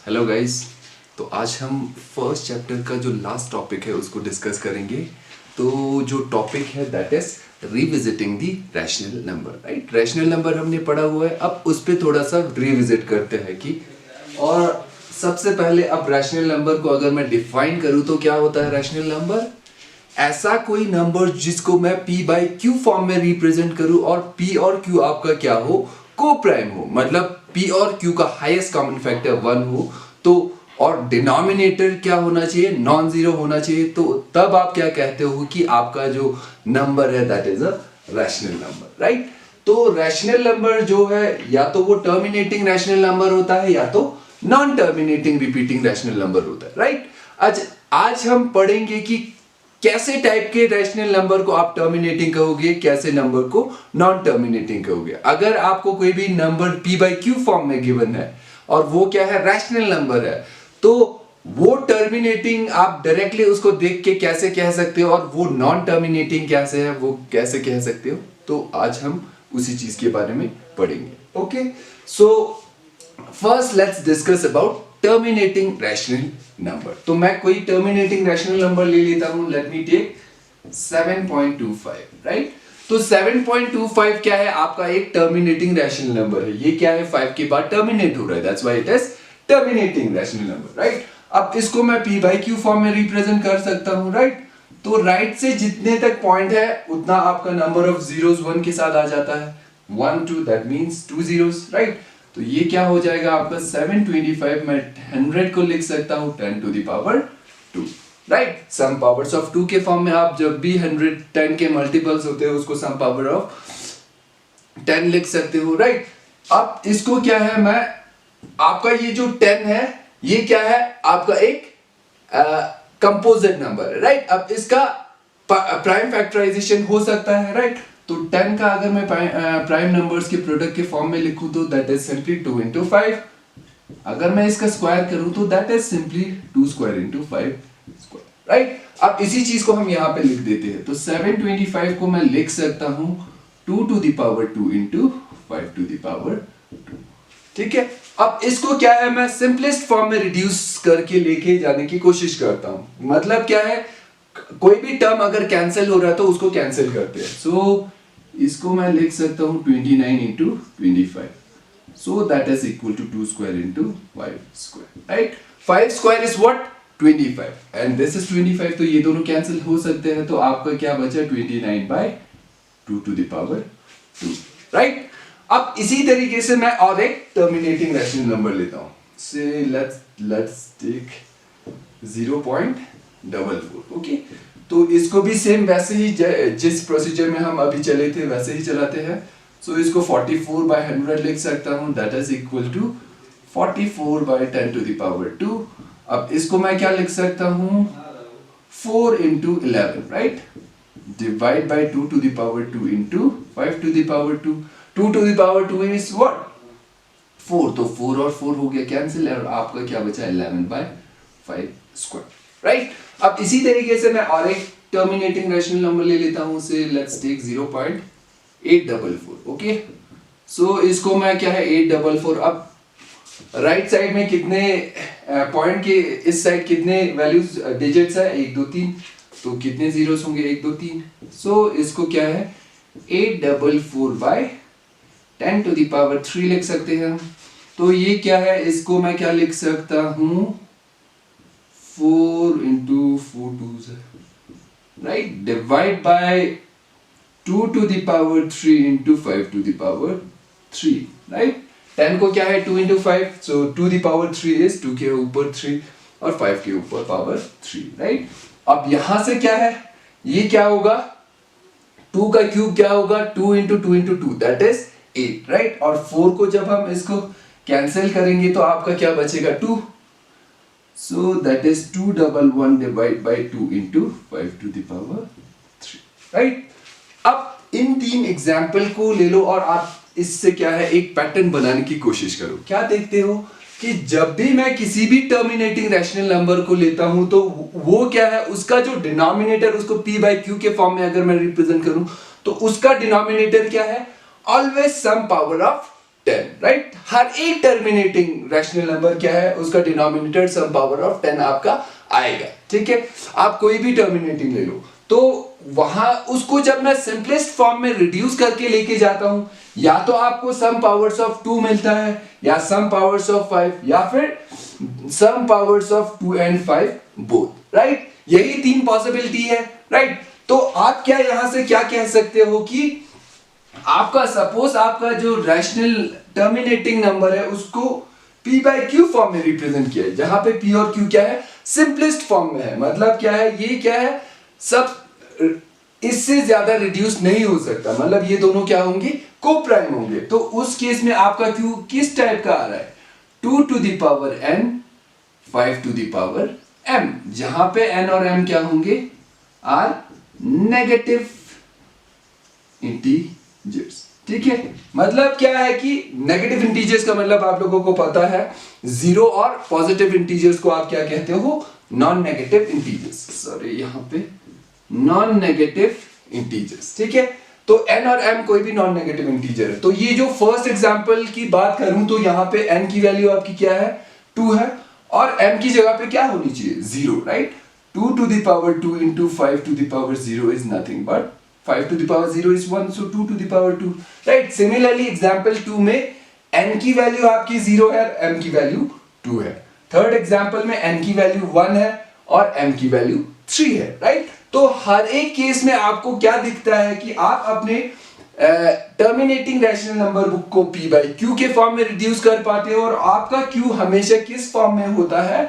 Hello guys. तो आज हम फर्स्ट चैप्टर का जो लास्ट टॉपिक है उसको डिस्कस करेंगे। तो जो टॉपिक है that is revisiting the rational number, right. Rational number हमने पढ़ा हुआ है, अब उस पर थोड़ा सा रिविजिट करते हैं कि और सबसे पहले अब रैशनल नंबर को अगर मैं डिफाइन करूं तो क्या होता है रैशनल नंबर? ऐसा कोई नंबर जिसको मैं p बाई क्यू फॉर्म में रिप्रेजेंट करूं और p और q आपका क्या हो, को प्राइम हो, मतलब p और q का हाईएस्ट कॉमन फैक्टर 1 हो। तो और डिनोमिनेटर क्या होना चाहिए, नॉन जीरो होना चाहिए। तो तब आप क्या कहते हो कि आपका जो नंबर है that is a rational number, right. तो रैशनल नंबर जो है या तो वो टर्मिनेटिंग रैशनल नंबर होता है या तो non terminating repeating rational number होता है, राइट। आज हम पढ़ेंगे कि कैसे टाइप के रैशनल नंबर को आप टर्मिनेटिंग कहोगे, कैसे नंबर को नॉन टर्मिनेटिंग कहोगे। अगर आपको कोई भी number p by q form में गिवन है और वो क्या है, रैशनल नंबर है, तो वो टर्मिनेटिंग आप डायरेक्टली उसको देख के कैसे कह सकते हो और वो नॉन टर्मिनेटिंग कैसे है वो कैसे कह सकते हो। तो आज हम उसी चीज के बारे में पढ़ेंगे। Okay, so first let's discuss about terminating rational number. तो मैं कोई टर्मिनेटिंग रैशनल नंबर ले लेता हूं, लेट मी टेक 7.25, राइट। तो 7.25 क्या है, आपका एक टर्मिनेटिंग रैशनल नंबर है। ये क्या है, 5 के बाद टर्मिनेट हो रहा है, that's why it is terminating rational number, right. अब इसको मैं p बाई क्यू फॉर्म में रिप्रेजेंट कर सकता हूं, राइट। तो राइट से जितने तक पॉइंट है उतना आपका नंबर ऑफ जीरोस 1 के साथ आ जाता है। 1 2 दैट मींस 2 zeros, राइट। तो ये क्या हो जाएगा आपका 725, मैं 100 को लिख सकता हूं 10 to the power 2, right. Some powers of 2 के फॉर्म में आप जब भी 100 10 के मल्टीपल्स होते हैं उसको सम पावर ऑफ 10 लिख सकते हो, राइट। अब इसको क्या है, मैं आपका ये जो 10 है ये क्या है, आपका एक कंपोजिट नंबर है, राइट। अब इसका प्राइम फैक्टराइजेशन हो सकता है, राइट। तो 10 का अगर मैं प्राइम नंबर्स के प्रोडक्ट के फॉर्म में लिखूं तो दैट इज सिंपली 2 into 5। अगर मैं इसका स्क्वायर करूं तो that is simply 2 square into 5 square, right. अब इसी चीज को हम यहां पे लिख देते हैं। तो 725 को मैं लिख सकता हूं 2 to the power 2 into 5 to the power 2, ठीक है। अब इसको क्या है, मैं सिंपलेस्ट फॉर्म में रिड्यूस करके लेके जाने की कोशिश करता हूं। मतलब क्या है, कोई भी टर्म अगर कैंसिल हो रहा है तो उसको कैंसिल करते हैं। सो इसको मैं लिख सकता हूं 29 into 25, so that is equal to 2 square into 5 square, right। 5 square is what, 25 and this is 25, तो ये दोनों कैंसिल हो सकते हैं। तो आपका क्या बचा, 29 by 2 to the power 2, right। अब इसी तरीके से मैं और एक टर्मिनेटिंग रैशनल नंबर लेता हूं, से लेट्स टेक 0.44, ओके। तो इसको भी सेम वैसे ही जिस प्रोसीजर में हम अभी चले थे वैसे ही चलाते हैं। सो इसको 44 by 100 लिख सकता हूं, that is equal to 44 by 10 to the power 2। अब इसको मैं क्या लिख सकता हूं, 4 into 11, right. Divide by 2 to the power 2 into 5 to the power 2। 2 to the power 2 is what, 4, तो 4 और 4 हो गया कैंसिल और आपका क्या बचा 11 by 5 square, राइट। अब इसी तरीके से मैं और एक टर्मिनेटिंग रैशनल नंबर ले लेता हूं, से लेट्स टेक 0.844, ओके। सो इसको मैं क्या है 844। अब राइट साइड में कितने पॉइंट के इस साइड कितने वैल्यूज डिजिट्स है, 1 2 3, तो कितने जीरोस होंगे, 1 2 3। सो इसको क्या है 844 by 10 to the power 3 लिख सकते हैं हम। तो ये क्या है, इसको मैं क्या लिख सकता हूं, 4 into 4 2s, right, divide by 2 to the power 3 into 5 to the power 3, right। 10 को क्या है 2 into 5, so 2 the power 3 is 2 के ऊपर 3 और 5 के ऊपर पावर 3, राइट। अब यहां से क्या है, ये क्या होगा, 2 का क्यूब क्या होगा, 2 into 2 into 2 that is 8, right. और 4 को जब हम इसको कैंसिल करेंगे तो आपका क्या बचेगा 2, so that is 211 divided by 2 into 5 to the power 3, right। अब इन तीन एग्जाम्पल को ले लो और आप इससे क्या है एक पैटर्न बनाने की कोशिश करो। क्या देखते हो कि जब भी मैं किसी भी टर्मिनेटिंग रैशनल नंबर को लेता हूं तो वो क्या है, उसका जो डिनोमिनेटर उसको p बाई क्यू के फॉर्म में अगर मैं रिप्रेजेंट करूं तो उसका डिनोमिनेटर क्या है, always some power of 10, right. हर एक टर्मिनेटिंग रैशनल नंबर क्या है, उसका डिनोमिनेटर सम पावर ऑफ 10 आपका आएगा, ठीक है। आप कोई भी टर्मिनेटिंग ले लो, तो वहां उसको जब मैं सिंपलेस्ट फॉर्म में रिड्यूस करके लेके जाता हूं, या तो आपको सम पावर्स ऑफ 2 मिलता है, या सम पावर्स ऑफ 5, या फिर some powers of 2 and 5 both, right. यही 3 पॉसिबिलिटी है, राइट। तो आप क्या यहां से क्या कह सकते हो कि आपका सपोज आपका जो रैशनल टर्मिनेटिंग नंबर है उसको p बाई क्यू फॉर्म में रिप्रेजेंट किया है, जहां पे p और q क्या है, सिंपलेस्ट फॉर्म में है। मतलब क्या है, ये क्या है, सब इससे ज्यादा रिड्यूस नहीं हो सकता, मतलब ये दोनों क्या होंगे, को प्राइम होंगे। तो उस केस में आपका q किस टाइप का आ रहा है, 2 to the power n 5 to the power m, जहां पे n और m क्या होंगे, आर नेगेटिव इंटीजर्स, ठीक है। मतलब क्या है कि नेगेटिव इंटीजर्स का मतलब आप लोगों को पता है, जीरो, और पॉजिटिव इंटीजर्स को आप क्या कहते हो, नॉन नेगेटिव इंटीजर्स, सॉरी यहां पे नॉन नेगेटिव इंटीजर्स, ठीक है। तो n और m कोई भी नॉन नेगेटिव इंटीजर है। तो ये जो फर्स्ट एग्जांपल की बात करूं तो यहां पे n की वैल्यू आपकी क्या है, 2 है, और m की जगह पे क्या होनी चाहिए, 0, right. 2 to the power 2 into 5 to the power 0 is nothing but 5 to the power 0 is 1, so 2 to the power 2, right। Similarly example 2 में n की वैल्यू आपकी 0 है, m की वैल्यू 2 है। थर्ड एग्जांपल में n की वैल्यू 1 है और m की वैल्यू 3 है, राइट। तो हर एक केस में आपको क्या दिखता है कि आप अपने टर्मिनेटिंग रैशनल नंबर बुक को p बाई q के फॉर्म में रिड्यूस कर पाते हो, और आपका q हमेशा किस फॉर्म में होता है,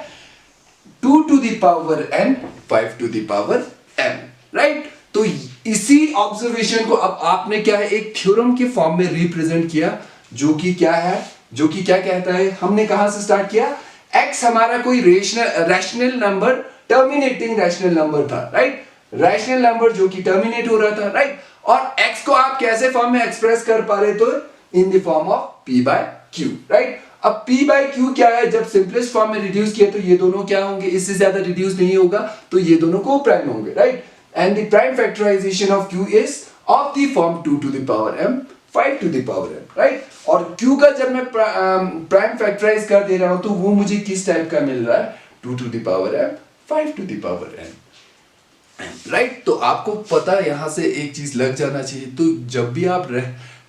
2 to the power n 5 to the power m, right. तो इसी ऑब्जर्वेशन को अब आपने क्या है, एक थ्योरम के फॉर्म में रिप्रेजेंट किया, जो कि क्या है, जो कि क्या कहता है, हमने कहां से स्टार्ट किया, x हमारा कोई rational number, terminating rational number था, राइट। रैशनल नंबर जो कि टर्मिनेट हो रहा था, राइट। और x को आप कैसे फॉर्म में एक्सप्रेस कर पा रहे, तो in the form of p by q, right. अब p बाई क्यू क्या है, जब सिंपलेस्ट फॉर्म में रिड्यूस किया तो ये दोनों क्या होंगे, इससे ज्यादा रिड्यूस नहीं होगा, तो ये दोनों को प्राइम होंगे, right. And the prime factorization of q is of the form 2 to the power m 5 to the power m, right. और q का जब मैं प्राइम फैक्टराइज कर दे रहा हूं तो वो मुझे किस टाइप का मिल रहा है, 2 to the power m 5 to the power m, right. तो आपको पता यहां से एक चीज लग जाना चाहिए, तो जब भी आप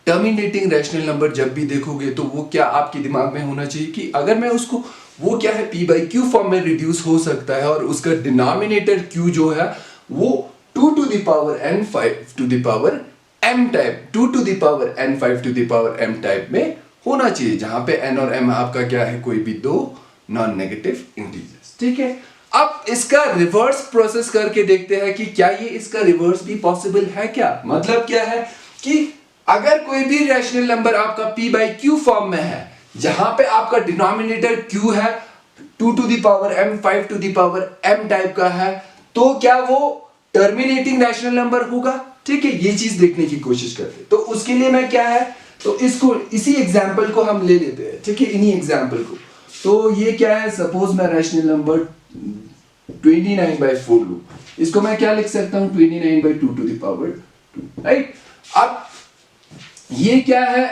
टर्मिनेटिंग रैशनल नंबर जब भी देखोगे तो वो क्या आपके दिमाग में होना चाहिए कि अगर मैं उसको, वो क्या है, p बाई क्यू फॉर्म में रिड्यूस हो सकता है, और उसका डिनोमिनेटर q जो है वो 2 to the power n 5 to the power m type, 2 to the power n 5 to the power m type में होना चाहिए, जहां पे n और m आपका क्या है, कोई भी दो नॉन नेगेटिव इंटीजर्स, ठीक है। अब इसका रिवर्स प्रोसेस करके देखते हैं कि क्या ये इसका रिवर्स भी पॉसिबल है क्या। मतलब क्या है कि अगर कोई भी रैशनल नंबर आपका p बाई क्यू फॉर्म में है, जहां पे आपका डिनोमिनेटर q है, 2 to the power m 5 to the power m type का है, तो क्या वो टर्मिनेटिंग रैशनल नंबर होगा, ठीक है। ये चीज देखने की कोशिश करते हैं। तो उसके लिए मैं क्या है, तो इसको, इसी एग्जांपल को हम ले लेते हैं, ठीक है, इन्हीं एग्जांपल को। तो ये क्या है, सपोज मैं रैशनल नंबर 29 बाई 4 लूं, इसको मैं क्या लिख सकता हूं, 29 by 2 to the power 2, right. अब ये क्या है,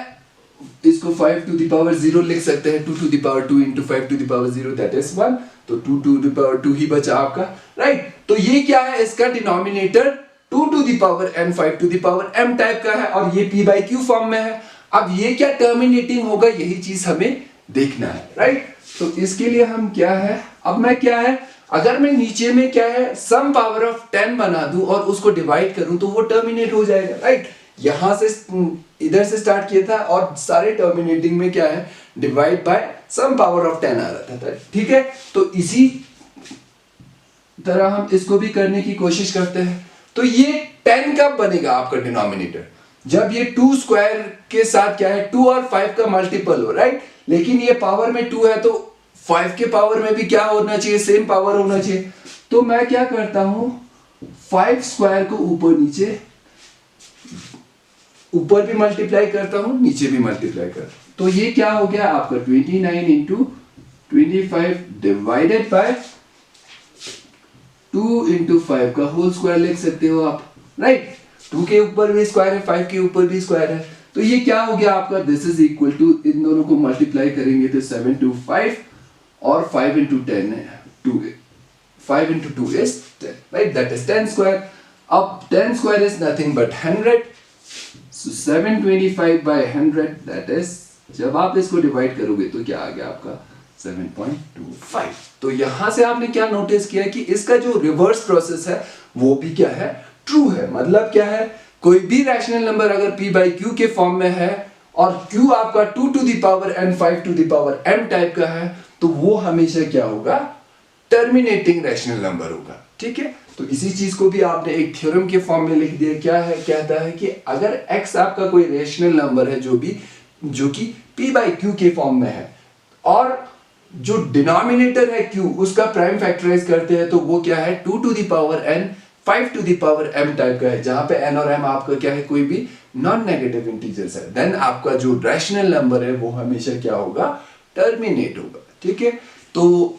इसको 5 टू द पावर 0 लिख सकते हैं, 2 to the power 2 into 5 to the power 0 that is 1, तो 2 टू द पावर 2 ही बचा आपका, राइट। तो ये क्या है, इसका denominator 2 to the power n 5 to the power m type का है, और ये p बाई क्यू फॉर्म में है। अब ये क्या टर्मिनेटिंग होगा, यही चीज हमें देखना है, राइट। तो इसके लिए हम क्या है, अब मैं क्या है, अगर मैं नीचे में क्या है, सम पावर ऑफ 10 बना दूं और उसको डिवाइड करूं तो वो टर्मिनेट हो जाएगा, राइट। यहां से इधर से स्टार्ट किया था, और सारे टर्मिनेटिंग में क्या है, divide by some power of 10 आ रहा था, ठीक है। तो इसी तरह हम इसको भी करने की कोशिश करते हैं। तो ये 10 कब बनेगा आपका डिनोमिनेटर, जब ये 2 स्क्वायर के साथ क्या है, 2 और 5 का मल्टीपल हो, राइट। लेकिन ये पावर में 2 है, तो 5 के पावर में भी क्या होना चाहिए, सेम पावर होना चाहिए। तो मैं क्या करता हूं, 5 स्क्वायर को ऊपर नीचे, ऊपर भी मल्टीप्लाई करता हूं, नीचे भी मल्टीप्लाई करता हूं, तो ये क्या हो गया आपका 29 इंटू 25 डिवाइडेड बाय 2 इंटू 5 का होल स्क्वायर लिख सकते हो आप, राइट। 2 के ऊपर भी स्क्वायर है, 5 के ऊपर भी स्क्वायर है, तो ये क्या हो गया आपका, दिस इज इक्वल टू, इन दोनों को मल्टीप्लाई करेंगे तो 7 to 5 और 5 into 10 है 2, 5 into 2 is 10, right? That is 10 square. अब 10 square is nothing but 100. So 725 by 100, that is, जब आप इसको डिवाइड करोगे तो क्या आ गया आपका 7.25. तो यहां से आपने क्या नोटिस किया कि इसका जो रिवर्स प्रोसेस है वो भी क्या है, ट्रू है. मतलब क्या है, कोई भी रैशनल नंबर अगर p by q के फॉर्म में है और q आपका 2 to the power n 5 to the power m type का है, तो वो हमेशा क्या होगा, टर्मिनेटिंग रैशनल नंबर होगा. ठीक है, तो इसी चीज को भी आपने एक थ्योरम के फॉर्म में लिख दिया. क्या है, कहता है कि अगर x आपका कोई रैशनल नंबर है जो कि p by q के फॉर्म में है और जो डिनोमिनेटर है q उसका प्राइम फैक्टराइज करते हैं, तो वो क्या है 2 to the power n 5 to the power m type का है, जहां पे n और m आपका क्या है, कोई भी नॉन नेगेटिव इंटीजर्स है. देन आपका जो रैशनल नंबर है वो हमेशा क्या होगा, टर्मिनेट होगा. ठीक है, तो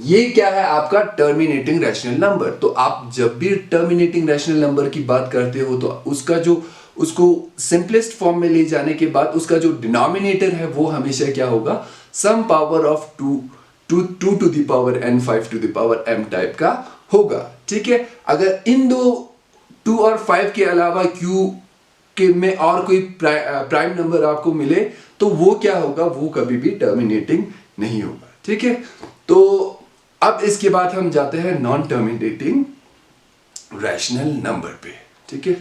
ये क्या है आपका टर्मिनेटिंग रैशनल नंबर. तो आप जब भी टर्मिनेटिंग रैशनल नंबर की बात करते हो तो उसको सिंपलेस्ट फॉर्म में ले जाने के बाद उसका जो डिनोमिनेटर है वो हमेशा क्या होगा, some power of 2 to the power n 5 to the power m type का होगा. ठीक है, अगर इन दो 2 और 5 के अलावा q के में और कोई प्राइम नंबर आपको मिले तो वो क्या होगा, वो कभी भी टर्मिनेटिंग नहीं होगा. ठीक है, तो अब इसके बाद हम जाते हैं नॉन टर्मिनेटिंग रैशनल नंबर पे. ठीक है.